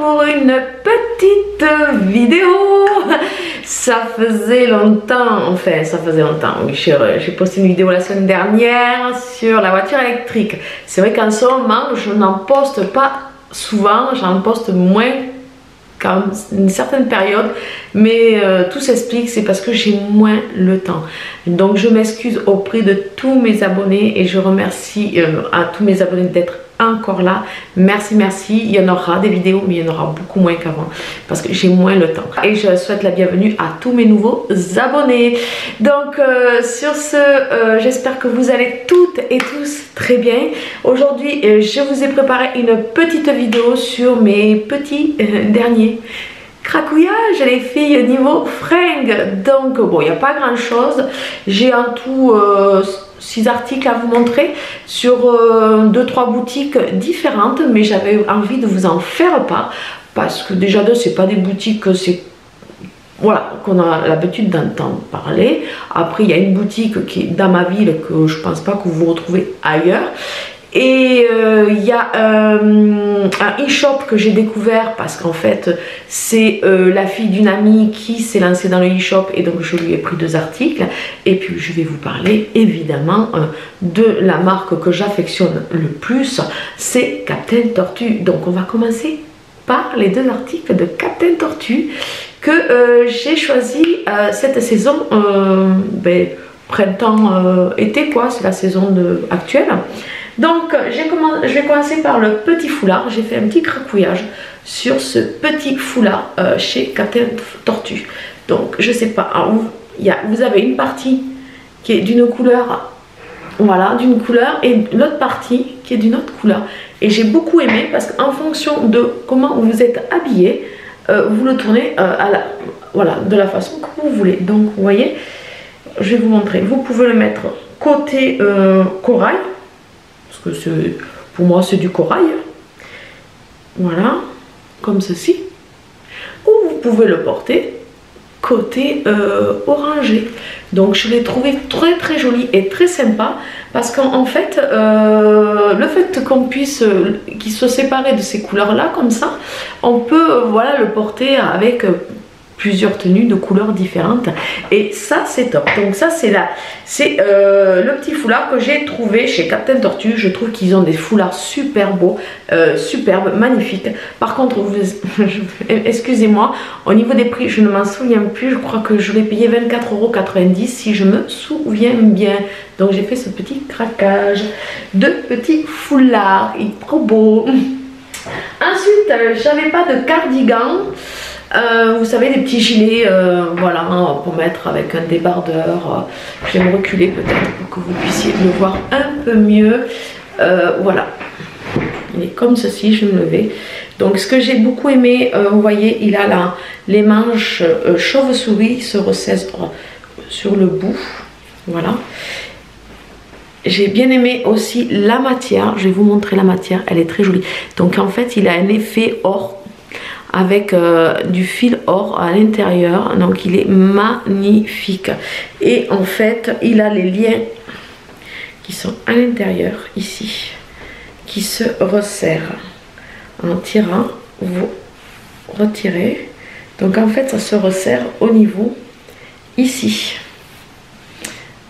pour une petite vidéo. Ça faisait longtemps, enfin ça faisait longtemps, oui, j'ai posté une vidéo la semaine dernière sur la voiture électrique. C'est vrai qu'en ce moment je n'en poste pas souvent, j'en poste moins qu'à une certaine période, mais tout s'explique, c'est parce que j'ai moins le temps. Donc je m'excuse auprès de tous mes abonnés et je remercie à tous mes abonnés d'être encore là. Merci, merci. Il y en aura des vidéos, mais il y en aura beaucoup moins qu'avant parce que j'ai moins le temps. Et je souhaite la bienvenue à tous mes nouveaux abonnés. Donc sur ce, j'espère que vous allez toutes et tous très bien. Aujourd'hui, je vous ai préparé une petite vidéo sur mes petits derniers cracouillages, les filles, niveau fringues. Donc bon, il n'y a pas grand chose. J'ai en tout 6 articles à vous montrer sur 2-3 boutiques différentes, mais j'avais envie de vous en faire part parce que déjà c'est pas des boutiques que c'est voilà qu'on a l'habitude d'entendre parler. Après il y a une boutique qui est dans ma ville que je pense pas que vous retrouvez ailleurs. Et il y a un e-shop que j'ai découvert parce qu'en fait c'est la fille d'une amie qui s'est lancée dans le e-shop et donc je lui ai pris 2 articles. Et puis je vais vous parler évidemment de la marque que j'affectionne le plus, c'est Captain Tortue. Donc on va commencer par les 2 articles de Captain Tortue que j'ai choisi cette saison printemps-été quoi, c'est la saison actuelle. Donc je vais commencer par le petit foulard. J'ai fait un petit cracouillage sur ce petit foulard chez Captain Tortue. Donc je sais pas, vous avez une partie qui est d'une couleur, voilà, d'une couleur, et l'autre partie qui est d'une autre couleur. Et j'ai beaucoup aimé parce qu'en fonction de comment vous êtes habillé, vous le tournez voilà, de la façon que vous voulez. Donc vous voyez, je vais vous montrer. Vous pouvez le mettre côté corail. Parce que pour moi c'est du corail, voilà, comme ceci, ou vous pouvez le porter côté orangé. Donc je l'ai trouvé très très joli et très sympa parce qu'en fait le fait qu'on puisse qu'il soit séparé de ces couleurs là comme ça, on peut voilà le porter avec plusieurs tenues de couleurs différentes et ça c'est top. Donc ça c'est le petit foulard que j'ai trouvé chez Captain Tortue. Je trouve qu'ils ont des foulards super beaux, superbes, magnifiques. Par contre excusez-moi, au niveau des prix je ne m'en souviens plus, je crois que je l'ai payé 24,90 € si je me souviens bien. Donc j'ai fait ce petit craquage de petits foulards, il est trop beau. Ensuite j'avais pas de cardigan. Vous savez, des petits gilets voilà, pour mettre avec un débardeur. Je vais me reculer peut-être pour que vous puissiez le voir un peu mieux. Voilà, il est comme ceci, je me levais. Donc ce que j'ai beaucoup aimé, vous voyez, il a là les manches chauve-souris se resserrent sur le bout. Voilà. J'ai bien aimé aussi la matière. Je vais vous montrer la matière, elle est très jolie. Donc en fait, il a un effet or avec du fil or à l'intérieur, donc il est magnifique. Et en fait il a les liens qui sont à l'intérieur ici, qui se resserrent. En tirant, vous retirez, donc en fait ça se resserre au niveau ici,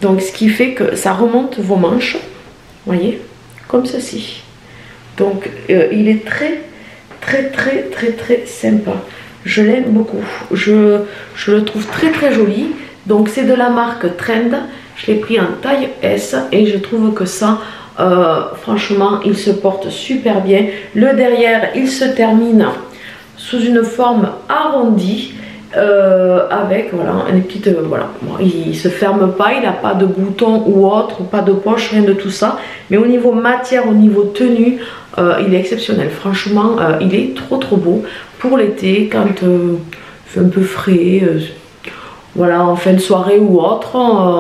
donc ce qui fait que ça remonte vos manches, voyez, comme ceci. Donc il est très sympa, je l'aime beaucoup, je le trouve très joli. Donc c'est de la marque Trend, je l'ai pris en taille S et je trouve que ça franchement il se porte super bien. Le derrière il se termine sous une forme arrondie avec voilà une petite voilà, bon, il se ferme pas, il n'a pas de bouton ou autre, pas de poche, rien de tout ça, mais au niveau matière, au niveau tenue, il est exceptionnel. Franchement il est trop beau pour l'été quand il fait un peu frais, voilà, en fin de soirée ou autre.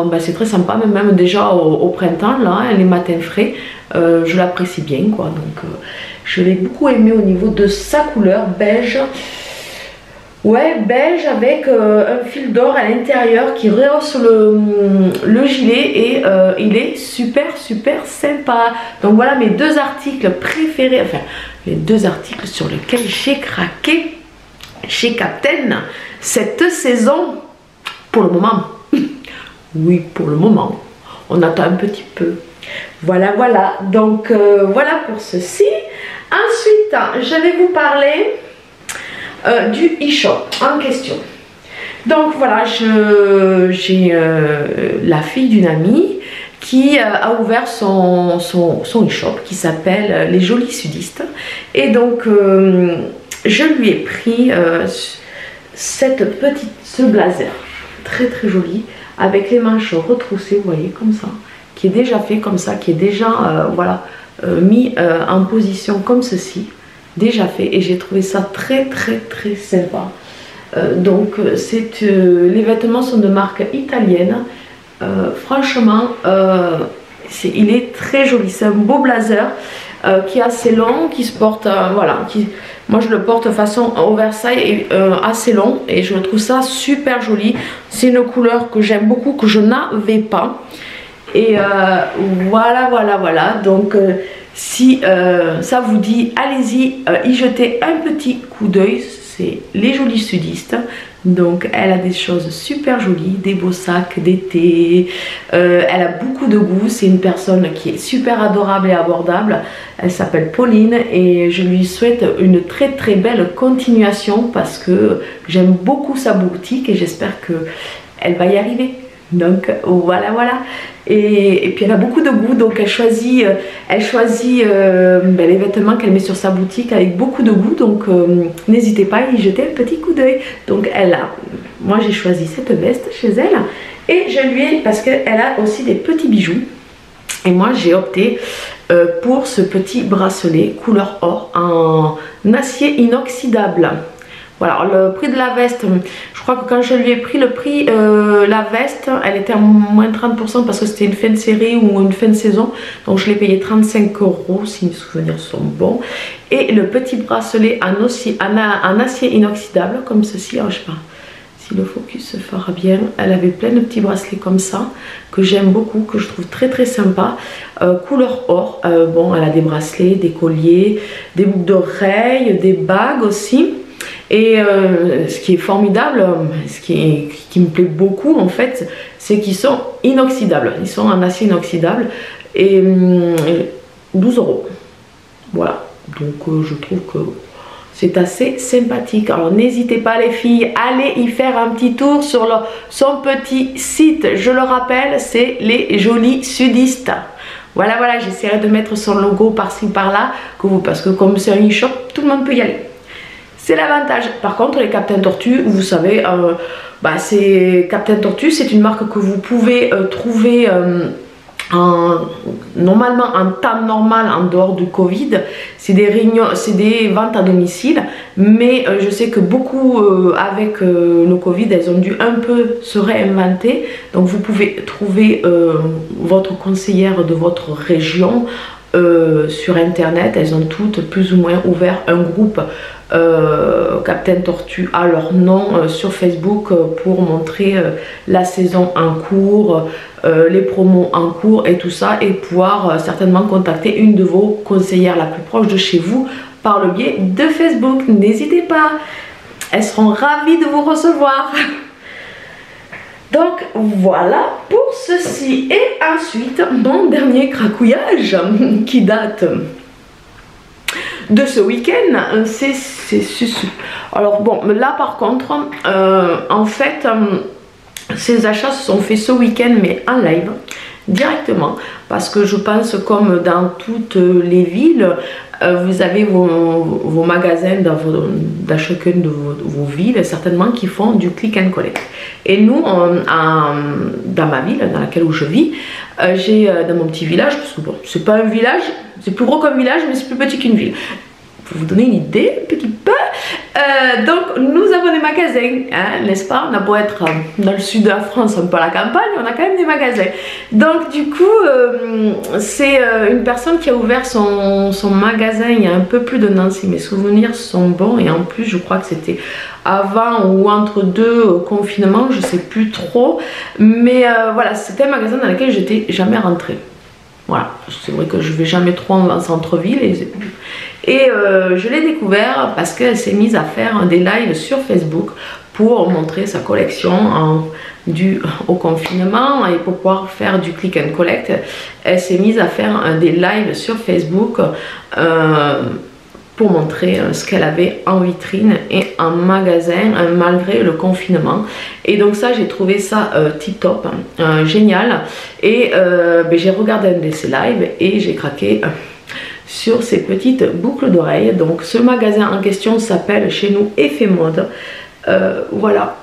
Ben c'est très sympa, même déjà au printemps là, les matins frais, je l'apprécie bien quoi. Donc je l'ai beaucoup aimé au niveau de sa couleur beige. Ouais, beige avec un fil d'or à l'intérieur qui rehausse le gilet et il est super sympa. Donc voilà mes deux articles préférés, enfin les deux articles sur lesquels j'ai craqué chez Captain cette saison pour le moment. Oui, pour le moment. On attend un petit peu. Voilà, donc voilà pour ceci. Ensuite, je vais vous parler du e-shop en question. Donc voilà, j'ai la fille d'une amie qui a ouvert son e-shop qui s'appelle Les Jolis Sudistes. Et donc je lui ai pris ce blazer très joli avec les manches retroussées, vous voyez, comme ça, qui est déjà fait comme ça, qui est déjà voilà, mis en position comme ceci, déjà fait, et j'ai trouvé ça très sympa. Donc les vêtements sont de marque italienne. Franchement il est très joli, c'est un beau blazer qui est assez long, qui se porte voilà, moi je le porte de façon oversize et assez long, et je trouve ça super joli. C'est une couleur que j'aime beaucoup, que je n'avais pas, et voilà. Donc si ça vous dit, allez-y y jeter un petit coup d'œil. C'est Les Jolis Sudistes. Donc elle a des choses super jolies, des beaux sacs d'été, elle a beaucoup de goût, c'est une personne qui est super adorable et abordable. Elle s'appelle Pauline et je lui souhaite une très belle continuation parce que j'aime beaucoup sa boutique et j'espère qu'elle va y arriver. Donc voilà. Et puis elle a beaucoup de goût, donc elle choisit les vêtements qu'elle met sur sa boutique avec beaucoup de goût. Donc n'hésitez pas à y jeter un petit coup d'œil. Donc moi j'ai choisi cette veste chez elle, et je lui ai, parce qu'elle a aussi des petits bijoux, et moi j'ai opté pour ce petit bracelet couleur or en acier inoxydable. Voilà, le prix de la veste, je crois que quand je lui ai pris le prix, la veste, elle était à moins 30% parce que c'était une fin de série ou une fin de saison. Donc je l'ai payé 35 € si mes souvenirs sont bons. Et le petit bracelet en acier inoxydable comme ceci, alors je sais pas si le focus se fera bien. Elle avait plein de petits bracelets comme ça que j'aime beaucoup, que je trouve très sympa. Couleur or, bon, elle a des bracelets, des colliers, des boucles d'oreilles, des bagues aussi. Et ce qui est formidable, ce qui me plaît beaucoup en fait, c'est qu'ils sont inoxydables. Ils sont en acier inoxydable et 12 €. Voilà, donc je trouve que c'est assez sympathique. Alors n'hésitez pas les filles, allez y faire un petit tour sur son petit site. Je le rappelle, c'est Les Jolis Sudistes. Voilà, j'essaierai de mettre son logo par-ci par-là, parce que comme c'est un e-shop, tout le monde peut y aller. C'est l'avantage. Par contre, les Captain Tortue, vous savez, Captain Tortue, c'est une marque que vous pouvez trouver normalement en temps normal, en dehors du Covid. C'est des ventes à domicile, mais je sais que beaucoup avec le Covid, elles ont dû un peu se réinventer. Donc vous pouvez trouver votre conseillère de votre région sur internet. Elles ont toutes plus ou moins ouvert un groupe Captain Tortue à leur nom sur Facebook pour montrer la saison en cours, les promos en cours et tout ça, et pouvoir certainement contacter une de vos conseillères la plus proche de chez vous par le biais de Facebook. N'hésitez pas, elles seront ravies de vous recevoir. Donc voilà pour ceci. Et ensuite, mon dernier cracouillage qui date de ce week-end, c'est alors bon, là par contre, en fait, ces achats se sont faits ce week-end, mais en live, directement, parce que je pense comme dans toutes les villes, vous avez vos magasins dans chacune de vos villes, certainement, qui font du click and collect. Et nous, dans ma ville, dans laquelle je vis, j'ai dans mon petit village, parce que bon, c'est pas un village, c'est plus gros qu'un village, mais c'est plus petit qu'une ville. Pour vous donner une idée, un petit peu. Donc nous avons des magasins, hein, n'est-ce pas? On a beau être dans le sud de la France, un peu à la campagne, on a quand même des magasins. Donc du coup, c'est une personne qui a ouvert son magasin il y a un peu plus d'un an, si mes souvenirs sont bons. Et en plus, je crois que c'était avant ou entre deux confinements, je sais plus trop, mais voilà, c'était un magasin dans lequel j'étais jamais rentrée. Voilà, c'est vrai que je vais jamais trop en centre-ville et je l'ai découvert parce qu'elle s'est mise à faire des lives sur Facebook pour montrer sa collection dû au confinement et pour pouvoir faire du click and collect. Elle s'est mise à faire des lives sur Facebook pour montrer ce qu'elle avait en vitrine et en magasin malgré le confinement. Et donc ça, j'ai trouvé ça tip top, génial. Et j'ai regardé un de ses lives et j'ai craqué sur ces petites boucles d'oreilles. Donc ce magasin en question s'appelle chez nous Effet Mode. Voilà,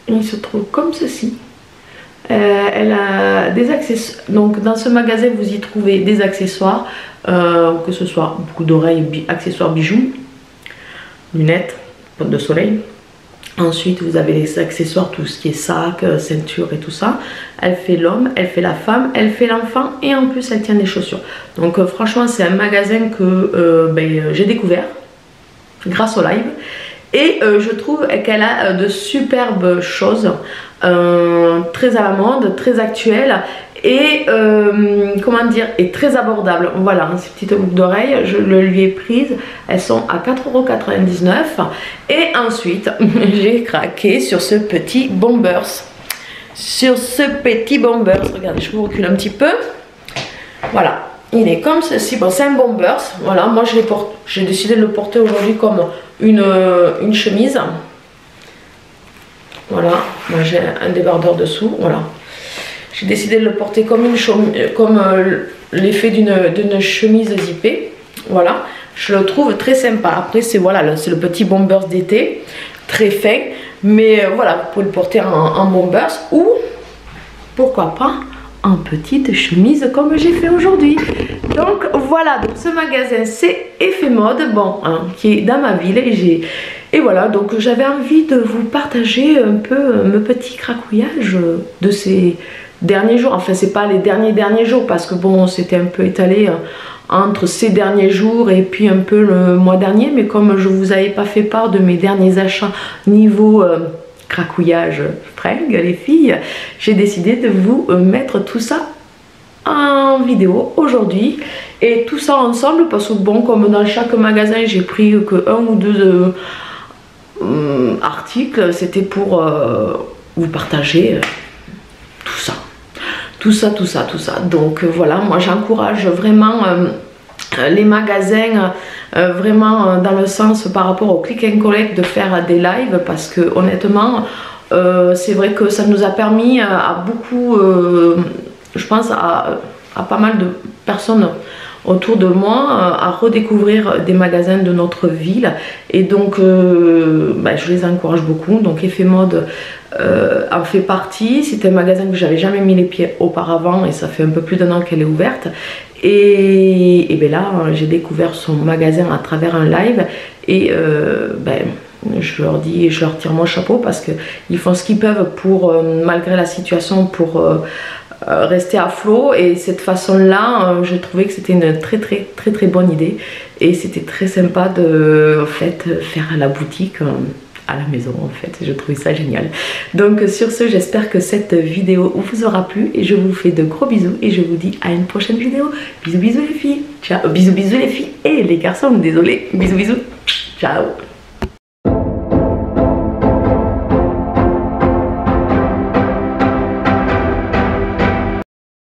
il se trouve comme ceci. Elle a des accessoires. Donc dans ce magasin vous y trouvez des accessoires, que ce soit boucles d'oreilles, accessoires bijoux, lunettes, potes de soleil. Ensuite vous avez les accessoires, tout ce qui est sac, ceinture et tout ça. Elle fait l'homme, elle fait la femme, elle fait l'enfant et en plus elle tient des chaussures. Donc franchement c'est un magasin que j'ai découvert grâce au live. Et je trouve qu'elle a de superbes choses, très à la mode, très actuelles et comment dire, et très abordables. Voilà, ces petites boucles d'oreilles, je le lui ai prises, elles sont à 4,99 €. Et ensuite, j'ai craqué sur ce petit Bombers. Sur ce petit Bombers, regardez, je vous recule un petit peu. Voilà. Il est comme ceci, bon c'est un Bombers, voilà, moi j'ai décidé de le porter aujourd'hui comme une chemise. Voilà, moi j'ai un débardeur dessous, voilà. J'ai décidé de le porter comme l'effet d'une chemise zippée, voilà. Je le trouve très sympa, après c'est voilà, c'est le petit Bombers d'été, très fin, mais voilà, vous pouvez le porter en Bombers ou pourquoi pas en petite chemise comme j'ai fait aujourd'hui. Donc voilà, donc ce magasin c'est Effet Mode, bon, hein, qui est dans ma ville et voilà, donc j'avais envie de vous partager un peu mes petits cracouillages de ces derniers jours. Enfin c'est pas les derniers jours parce que bon c'était un peu étalé entre ces derniers jours et puis un peu le mois dernier, mais comme je vous avais pas fait part de mes derniers achats niveau cracouillage fringues les filles, j'ai décidé de vous mettre tout ça en vidéo aujourd'hui et tout ça ensemble parce que bon, comme dans chaque magasin j'ai pris que un ou deux articles, c'était pour vous partager tout ça. Donc voilà, moi j'encourage vraiment les magasins vraiment dans le sens par rapport au click and collect de faire des lives parce que honnêtement c'est vrai que ça nous a permis à beaucoup je pense à pas mal de personnes autour de moi à redécouvrir des magasins de notre ville et donc je les encourage beaucoup. Donc Effet Mode en fait partie. C'est un magasin que j'avais jamais mis les pieds auparavant et ça fait un peu plus d'1 an qu'elle est ouverte et ben là j'ai découvert son magasin à travers un live et je leur dis, je leur tire mon chapeau parce qu'ils font ce qu'ils peuvent pour malgré la situation pour rester à flot et cette façon là je trouvais que c'était une très bonne idée et c'était très sympa de en fait faire la boutique à la maison en fait, je trouvais ça génial. Donc sur ce j'espère que cette vidéo vous aura plu et je vous fais de gros bisous et je vous dis à une prochaine vidéo. Bisous les filles, ciao, bisous les filles et les garçons, désolé, bisous, ciao.